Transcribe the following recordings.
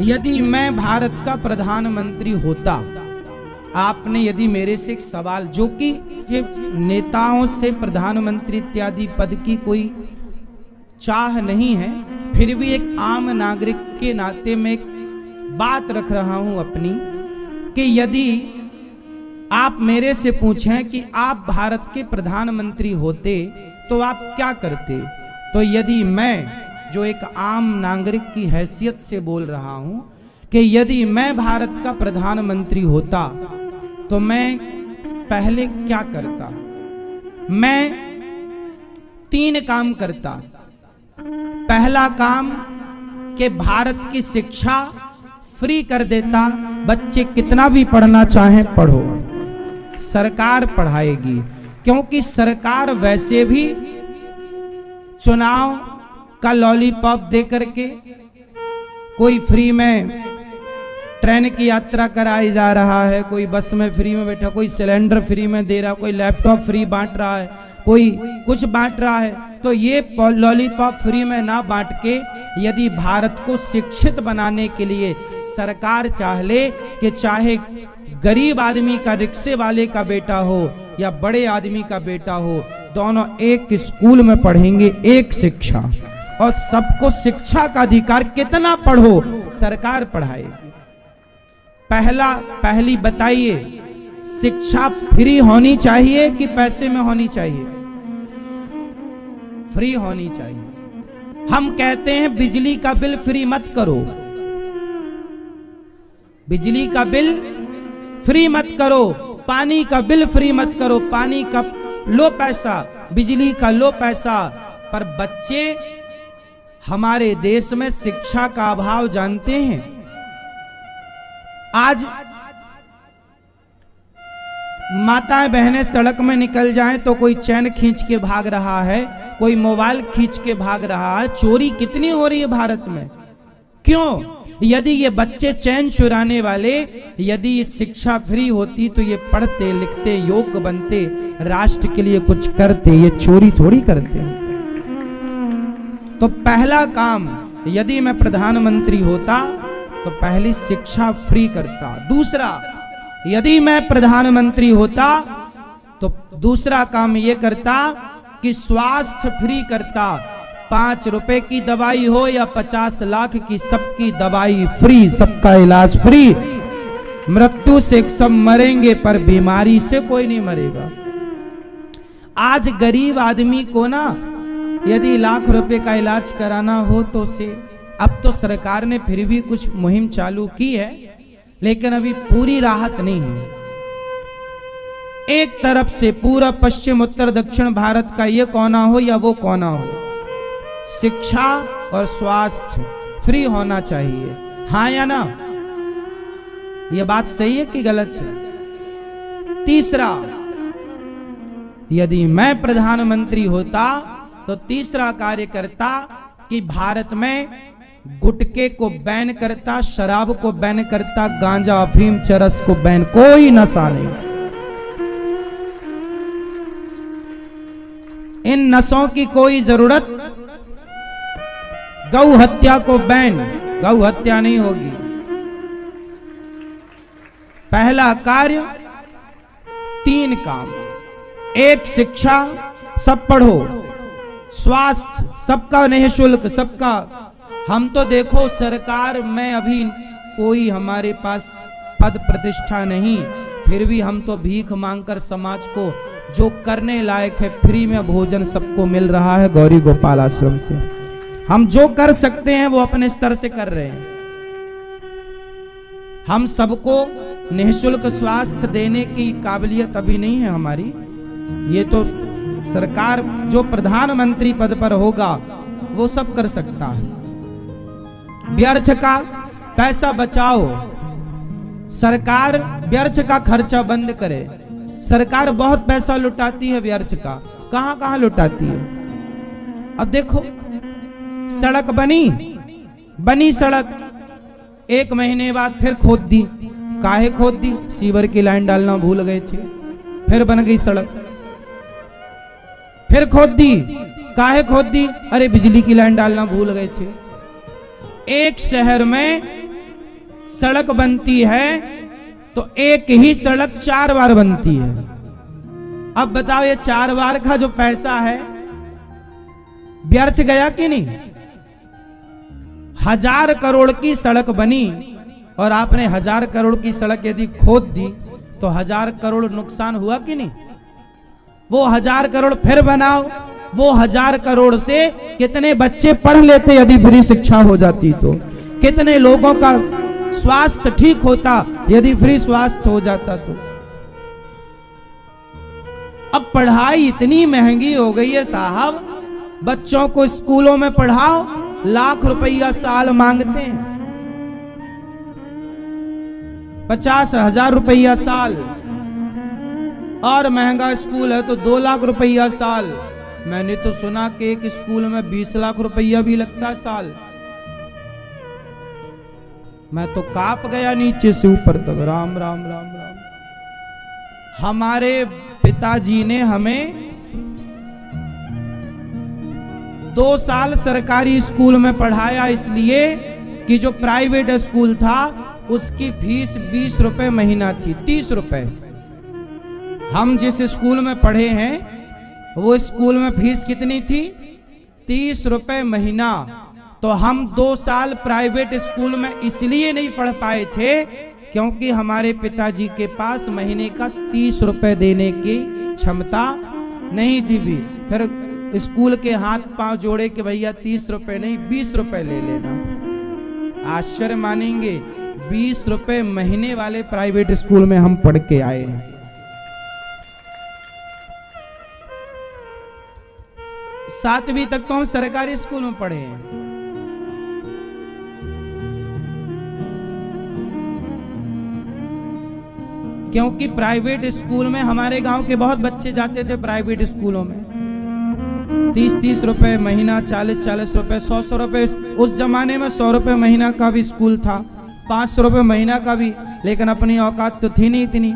यदि मैं भारत का प्रधानमंत्री होता, आपने यदि मेरे से एक सवाल, जो कि ये नेताओं से प्रधानमंत्री इत्यादि पद की कोई चाह नहीं है, फिर भी एक आम नागरिक के नाते में एक बात रख रहा हूं अपनी, कि यदि आप मेरे से पूछें कि आप भारत के प्रधानमंत्री होते तो आप क्या करते, तो यदि मैं जो एक आम नागरिक की हैसियत से बोल रहा हूं कि यदि मैं भारत का प्रधानमंत्री होता तो मैं पहले क्या करता, मैं 3 काम करता। पहला काम कि भारत की शिक्षा फ्री कर देता, बच्चे कितना भी पढ़ना चाहें पढ़ो, सरकार पढ़ाएगी, क्योंकि सरकार वैसे भी चुनाव का लॉलीपॉप दे करके कोई फ्री में ट्रेन की यात्रा कराई जा रहा है, कोई बस में फ्री में बैठा, कोई सिलेंडर फ्री में दे रहा, कोई लैपटॉप फ्री बांट रहा है, कोई कुछ बांट रहा है। तो ये लॉलीपॉप फ्री में ना बांट के यदि भारत को शिक्षित बनाने के लिए सरकार चाह ले कि चाहे गरीब आदमी का, रिक्शे वाले का बेटा हो या बड़े आदमी का बेटा हो, दोनों एक स्कूल में पढ़ेंगे, एक शिक्षा, और सबको शिक्षा का अधिकार, कितना पढ़ो सरकार पढ़ाएगी। पहली बताइए, शिक्षा फ्री होनी चाहिए कि पैसे में होनी चाहिए? फ्री होनी चाहिए। हम कहते हैं बिजली का बिल फ्री मत करो, बिजली का बिल फ्री मत करो, पानी का बिल फ्री मत करो, पानी का लो पैसा, बिजली का लो पैसा। पर बच्चे हमारे देश में शिक्षा का अभाव जानते हैं। आज माताएं बहनें सड़क में निकल जाएं तो कोई चैन खींच के भाग रहा है, कोई मोबाइल खींच के भाग रहा है। चोरी कितनी हो रही है भारत में, क्यों? यदि ये बच्चे चैन चुराने वाले, यदि ये शिक्षा फ्री होती तो ये पढ़ते लिखते योग्य बनते, राष्ट्र के लिए कुछ करते, ये चोरी थोड़ी करते। तो पहला काम, यदि मैं प्रधानमंत्री होता तो पहली शिक्षा फ्री करता। दूसरा, यदि मैं प्रधानमंत्री होता तो दूसरा काम ये करता कि स्वास्थ्य फ्री करता। 5 रुपए की दवाई हो या 50 लाख की, सबकी दवाई फ्री, सबका इलाज फ्री। मृत्यु से सब मरेंगे पर बीमारी से कोई नहीं मरेगा। आज गरीब आदमी को ना यदि लाख रुपए का इलाज कराना हो तो से, अब तो सरकार ने फिर भी कुछ मुहिम चालू की है, लेकिन अभी पूरी राहत नहीं है। एक तरफ से पूरा पश्चिम उत्तर दक्षिण भारत का ये कोना हो या वो कोना हो, शिक्षा और स्वास्थ्य फ्री होना चाहिए। हाँ या ना? ये बात सही है कि गलत है? तीसरा, यदि मैं प्रधानमंत्री होता तो तीसरा कार्य करता कि भारत में गुटखे को बैन करता, शराब को बैन करता, गांजा अफीम चरस को बैन, कोई नशा नहीं। इन नशों की कोई जरूरत। गौ हत्या को बैन, गौ हत्या नहीं होगी। पहला कार्य, 3 काम। 1 शिक्षा, सब पढ़ो। स्वास्थ्य सबका निःशुल्क, सबका। हम तो देखो सरकार में अभी कोई हमारे पास पद प्रतिष्ठा नहीं, फिर भी हम तो भीख मांगकर समाज को जो करने लायक है फ्री में भोजन सबको मिल रहा है गौरी गोपाल आश्रम से। हम जो कर सकते हैं वो अपने स्तर से कर रहे हैं। हम सबको निःशुल्क स्वास्थ्य देने की काबिलियत अभी नहीं है हमारी। ये तो सरकार जो प्रधानमंत्री पद पर होगा वो सब कर सकता है। व्यर्थ का पैसा बचाओ, सरकार व्यर्थ का खर्चा बंद करे। सरकार बहुत पैसा लुटाती है व्यर्थ का, कहां कहां लुटाती है। अब देखो, सड़क बनी सड़क, 1 महीने बाद फिर खोद दी। काहे खोद दी? सीवर की लाइन डालना भूल गए थे, फिर बन गई सड़क। फिर खोद दी, काहे खोद दी? अरे बिजली की लाइन डालना भूल गए थे। एक शहर में सड़क बनती है तो एक ही सड़क 4 बार बनती है। अब बताओ ये 4 बार का जो पैसा है व्यर्थ गया कि नहीं? 1000 करोड़ की सड़क बनी और आपने 1000 करोड़ की सड़क यदि खोद दी तो 1000 करोड़ नुकसान हुआ कि नहीं? वो 1000 करोड़ फिर बनाओ, वो 1000 करोड़ से कितने बच्चे पढ़ लेते यदि फ्री शिक्षा हो जाती तो? कितने लोगों का स्वास्थ्य ठीक होता यदि फ्री स्वास्थ्य हो जाता तो? अब पढ़ाई इतनी महंगी हो गई है साहब, बच्चों को स्कूलों में पढ़ाओ, लाख रुपया साल मांगते हैं, 50,000 रुपया साल, और महंगा स्कूल है तो 2 लाख रुपया साल। मैंने तो सुना कि एक स्कूल में 20 लाख रुपया भी लगता है साल। मैं तो कांप गया नीचे से ऊपर तक। राम राम राम राम। हमारे पिताजी ने हमें 2 साल सरकारी स्कूल में पढ़ाया, इसलिए कि जो प्राइवेट स्कूल था उसकी फीस 20 रुपए महीना थी, 30 रुपए। हम जिस स्कूल में पढ़े हैं वो स्कूल में फीस कितनी थी? 30 रुपए महीना। तो हम 2 साल प्राइवेट स्कूल में इसलिए नहीं पढ़ पाए थे क्योंकि हमारे पिताजी के पास महीने का 30 रुपए देने की क्षमता नहीं थी भी। फिर स्कूल के हाथ पांव जोड़े कि भैया 30 रुपए नहीं 20 रुपए ले लेना। आश्चर्य मानेंगे, 20 रुपए महीने वाले प्राइवेट स्कूल में हम पढ़ के आए हैं। सातवीं तक तो हम सरकारी स्कूल में पढ़े हैं। क्योंकि प्राइवेट स्कूल में हमारे गांव के बहुत बच्चे जाते थे प्राइवेट स्कूलों में। 30-30 रुपए महीना, 40-40 रुपए, 100-100 रुपए। उस जमाने में 100 रुपए महीना का भी स्कूल था, 500 रुपए महीना का भी, लेकिन अपनी औकात तो थी नहीं इतनी,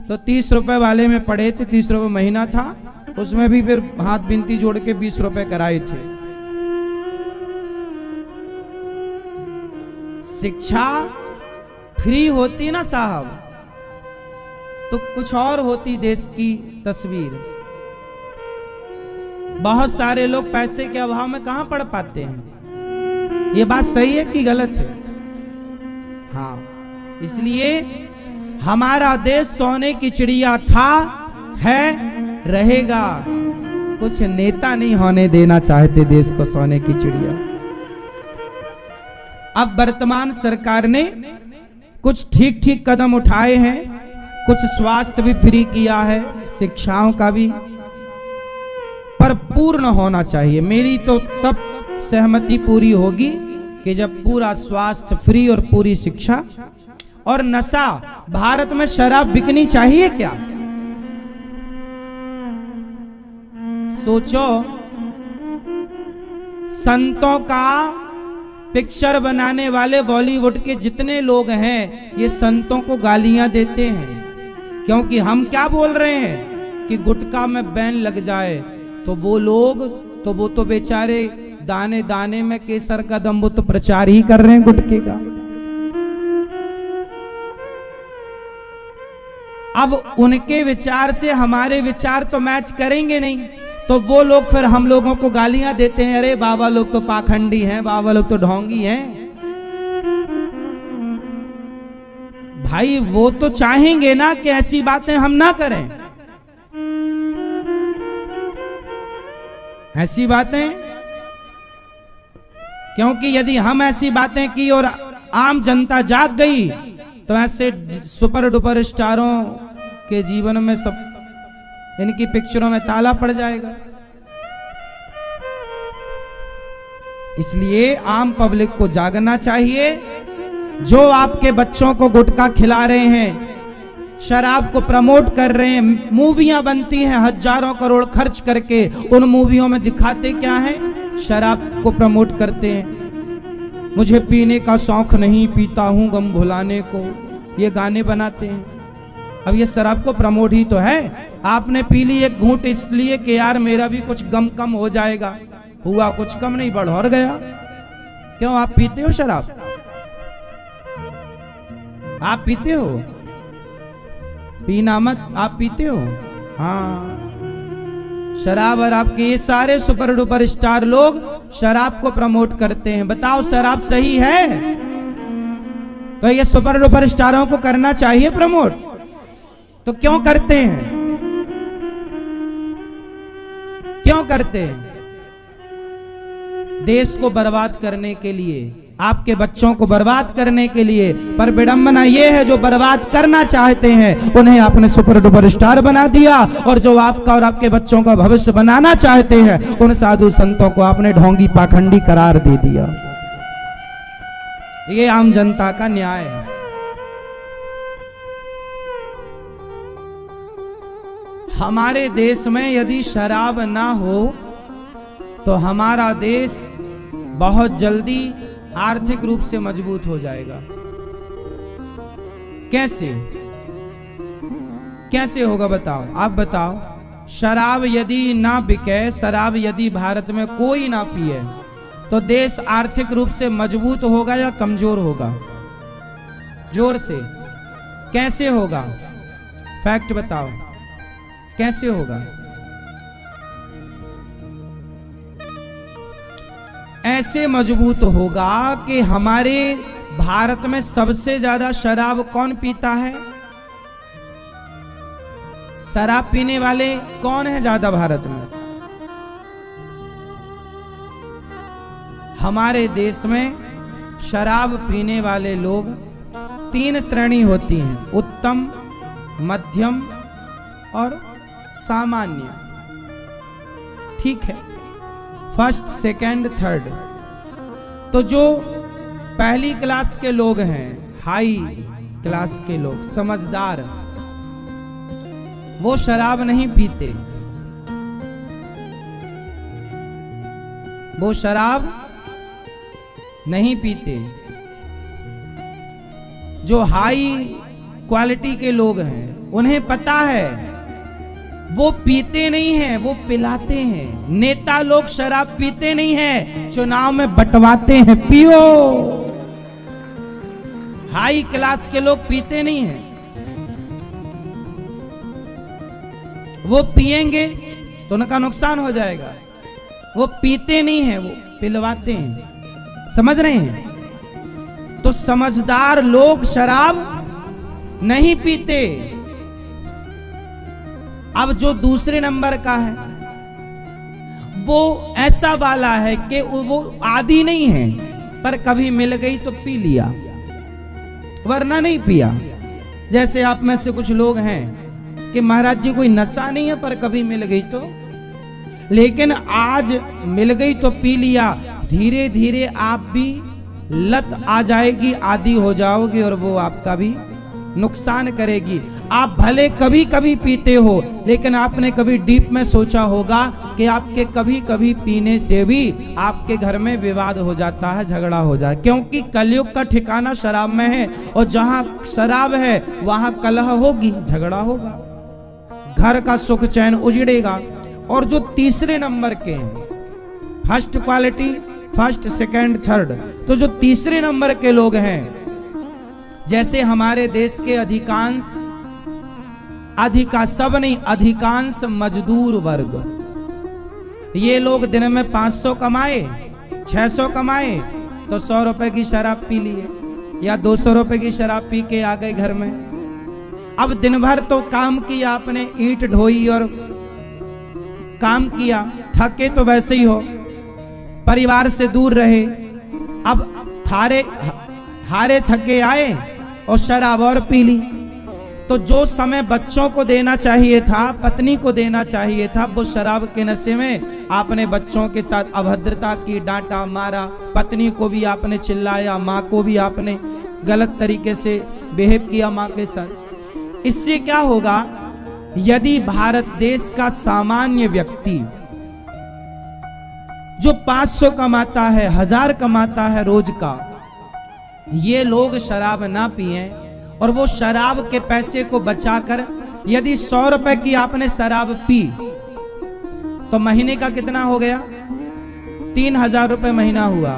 तो 30 रुपए वाले में पढ़े थे। 30 रुपए महीना था, उसमें भी फिर हाथ बिनती जोड़ के 20 रुपए कराए थे। शिक्षा फ्री होती ना साहब तो कुछ और होती देश की तस्वीर। बहुत सारे लोग पैसे के अभाव में कहां पढ़ पाते हैं। ये बात सही है कि गलत है? हाँ, इसलिए हमारा देश सोने की चिड़िया था, है, रहेगा। कुछ नेता नहीं होने देना चाहते देश को सोने की चिड़िया। अब वर्तमान सरकार ने कुछ ठीक ठीक कदम उठाए हैं, कुछ स्वास्थ्य भी फ्री किया है, शिक्षाओं का भी, पर पूर्ण होना चाहिए। मेरी तो तब सहमति पूरी होगी कि जब पूरा स्वास्थ्य फ्री और पूरी शिक्षा। और नशा, भारत में शराब बिकनी चाहिए क्या? सोचो, संतों का पिक्चर बनाने वाले बॉलीवुड के जितने लोग हैं ये संतों को गालियां देते हैं। क्योंकि हम क्या बोल रहे हैं कि गुटखा में बैन लग जाए, तो वो लोग तो वो तो बेचारे दाने दाने में केसर का दम, वो तो प्रचार ही कर रहे हैं गुटखे का। अब उनके विचार से हमारे विचार तो मैच करेंगे नहीं, तो वो लोग फिर हम लोगों को गालियां देते हैं, अरे बाबा लोग तो पाखंडी हैं, बाबा लोग तो ढोंगी हैं। भाई वो तो चाहेंगे ना कि ऐसी बातें हम ना करें, ऐसी बातें, क्योंकि यदि हम ऐसी बातें की और आम जनता जाग गई तो ऐसे सुपर डुपर स्टारों के जीवन में सब इनकी पिक्चरों में ताला पड़ जाएगा। इसलिए आम पब्लिक को जागना चाहिए। जो आपके बच्चों को गुटखा खिला रहे हैं, शराब को प्रमोट कर रहे हैं, मूवियां बनती हैं हजारों करोड़ खर्च करके, उन मूवियों में दिखाते क्या है? शराब को प्रमोट करते हैं। मुझे पीने का शौक नहीं, पीता हूं गम भुलाने को, ये गाने बनाते हैं। अब ये शराब को प्रमोट ही तो है। आपने पी ली एक घूंट इसलिए कि यार मेरा भी कुछ गम कम हो जाएगा, हुआ कुछ कम नहीं, बढ़ और गया। क्यों आप पीते हो शराब? आप पीते हो? पीना मत, आप पीते हो? हाँ, शराब। और आपके ये सारे सुपर डुपर स्टार लोग शराब को प्रमोट करते हैं। बताओ शराब सही है? तो ये सुपर डुपर स्टारों को करना चाहिए प्रमोट, तो क्यों करते हैं? क्यों करते हैं? देश को बर्बाद करने के लिए, आपके बच्चों को बर्बाद करने के लिए। पर विडंबना ये है, जो बर्बाद करना चाहते हैं उन्हें आपने सुपर डुपर स्टार बना दिया, और जो आपका और आपके बच्चों का भविष्य बनाना चाहते हैं उन साधु संतों को आपने ढोंगी पाखंडी करार दे दिया। ये आम जनता का न्याय है। हमारे देश में यदि शराब ना हो तो हमारा देश बहुत जल्दी आर्थिक रूप से मजबूत हो जाएगा। कैसे कैसे होगा बताओ? आप बताओ। शराब यदि ना बिके, शराब यदि भारत में कोई ना पिए, तो देश आर्थिक रूप से मजबूत होगा या कमजोर होगा? जोर से कैसे होगा? फैक्ट बताओ, कैसे होगा? ऐसे मजबूत होगा कि हमारे भारत में सबसे ज्यादा शराब कौन पीता है? शराब पीने वाले कौन है ज्यादा भारत में? हमारे देश में शराब पीने वाले लोग 3 श्रेणी होती हैं, उत्तम, मध्यम और सामान्य। ठीक है, फर्स्ट, सेकंड, थर्ड। तो जो पहली क्लास के लोग हैं, हाई क्लास के लोग, समझदार, वो शराब नहीं पीते। वो शराब नहीं पीते। जो हाई क्वालिटी के लोग हैं उन्हें पता है, वो पीते नहीं हैं, वो पिलाते हैं। नेता लोग शराब पीते नहीं हैं, चुनाव में बंटवाते हैं, पियो। हाई क्लास के लोग पीते नहीं हैं। वो पिएंगे तो उनका नुकसान हो जाएगा। वो पीते नहीं हैं, वो पिलवाते हैं। समझ रहे हैं? तो समझदार लोग शराब नहीं पीते। अब जो दूसरे नंबर का है वो ऐसा वाला है कि वो आदी नहीं है, पर कभी मिल गई तो पी लिया, वरना नहीं पिया। जैसे आप में से कुछ लोग हैं कि महाराज जी कोई नशा नहीं है, पर कभी मिल गई तो, लेकिन आज मिल गई तो पी लिया। धीरे धीरे आप भी लत आ जाएगी, आदी हो जाओगे, और वो आपका भी नुकसान करेगी। आप भले कभी कभी पीते हो, लेकिन आपने कभी डीप में सोचा होगा कि आपके कभी कभी पीने से भी आपके घर में विवाद हो जाता है, झगड़ा हो जाए, क्योंकि कलयुग का ठिकाना शराब में है, और जहां शराब है वहां कलह होगी, झगड़ा होगा, घर का सुख चैन उजड़ेगा। और जो तीसरे नंबर के हैं, first quality, first, second, third, तो जो तीसरे नंबर के लोग हैं, जैसे हमारे देश के सब नहीं, अधिकांश मजदूर वर्ग, ये लोग दिन में 500 कमाए, 600 कमाए तो 100 रुपए की शराब पी लिए, या 200 रुपए की शराब पी के आ गए घर में। अब दिन भर तो काम किया आपने, ईंट ढोई और काम किया, थके तो वैसे ही हो, परिवार से दूर रहे, अब हारे थके आए और शराब और पी ली। तो जो समय बच्चों को देना चाहिए था, पत्नी को देना चाहिए था, वो शराब के नशे में आपने बच्चों के साथ अभद्रता की, डांटा, मारा, पत्नी को भी आपने चिल्लाया, माँ को भी आपने गलत तरीके से बिहेव किया माँ के साथ। इससे क्या होगा? यदि भारत देश का सामान्य व्यक्ति जो 500 कमाता है, 1000 कमाता है रोज का, ये लोग शराब ना पिए और वो शराब के पैसे को बचाकर, यदि 100 रुपए की आपने शराब पी तो महीने का कितना हो गया? 3000 रुपए महीना हुआ।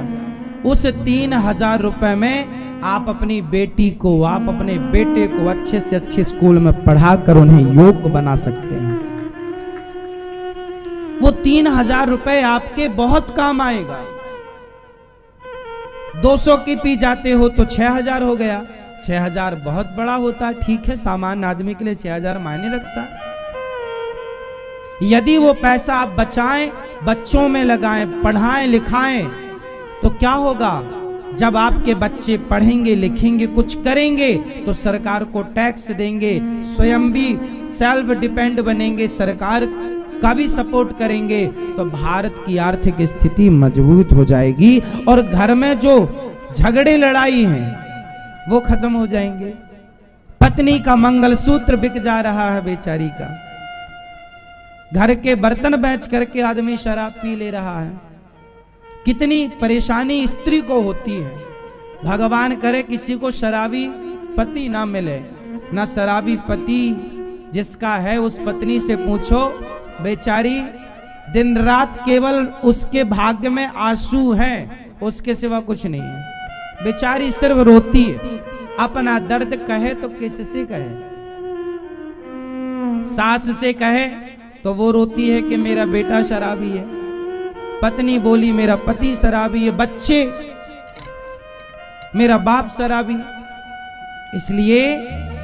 उस 3000 रुपए में आप अपनी बेटी को, आप अपने बेटे को अच्छे से अच्छे स्कूल में पढ़ाकर उन्हें योग्य बना सकते हैं। वो 3,000 रुपए आपके बहुत काम आएगा। 200 की पी जाते हो तो 6,000 हो गया। 6,000 बहुत बड़ा होता, ठीक है, सामान्य आदमी के लिए 6,000 मायने रखता। यदि वो पैसा आप बचाएं, बच्चों में लगाएं, पढ़ाएं लिखाएं, तो क्या होगा? जब आपके बच्चे पढ़ेंगे लिखेंगे कुछ करेंगे तो सरकार को टैक्स देंगे, स्वयं भी सेल्फ डिपेंड बनेंगे, सरकार का भी सपोर्ट करेंगे, तो भारत की आर्थिक स्थिति मजबूत हो जाएगी और घर में जो झगड़े लड़ाई हैं वो खत्म हो जाएंगे। पत्नी का मंगलसूत्र बिक जा रहा है बेचारी का, घर के बर्तन बेच करके आदमी शराब पी ले रहा है। कितनी परेशानी स्त्री को होती है। भगवान करे किसी को शराबी पति ना मिले, ना शराबी पति जिसका है उस पत्नी से पूछो, बेचारी दिन रात केवल उसके भाग्य में आंसू हैं, उसके सिवा कुछ नहीं है। बेचारी सिर्फ रोती है, अपना दर्द कहे तो किससे कहे? सास से कहे तो वो रोती है कि मेरा बेटा शराबी है, पत्नी बोली मेरा पति शराबी है, बच्चे मेरा बाप शराबी। इसलिए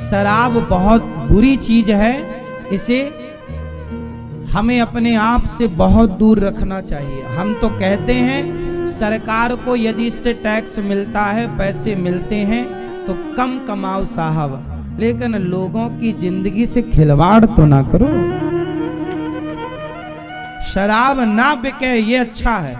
शराब बहुत बुरी चीज है, इसे हमें अपने आप से बहुत दूर रखना चाहिए। हम तो कहते हैं सरकार को यदि इससे टैक्स मिलता है, पैसे मिलते हैं तो कम कमाओ साहब, लेकिन लोगों की जिंदगी से खिलवाड़ तो ना करो। शराब ना बिके ये अच्छा है,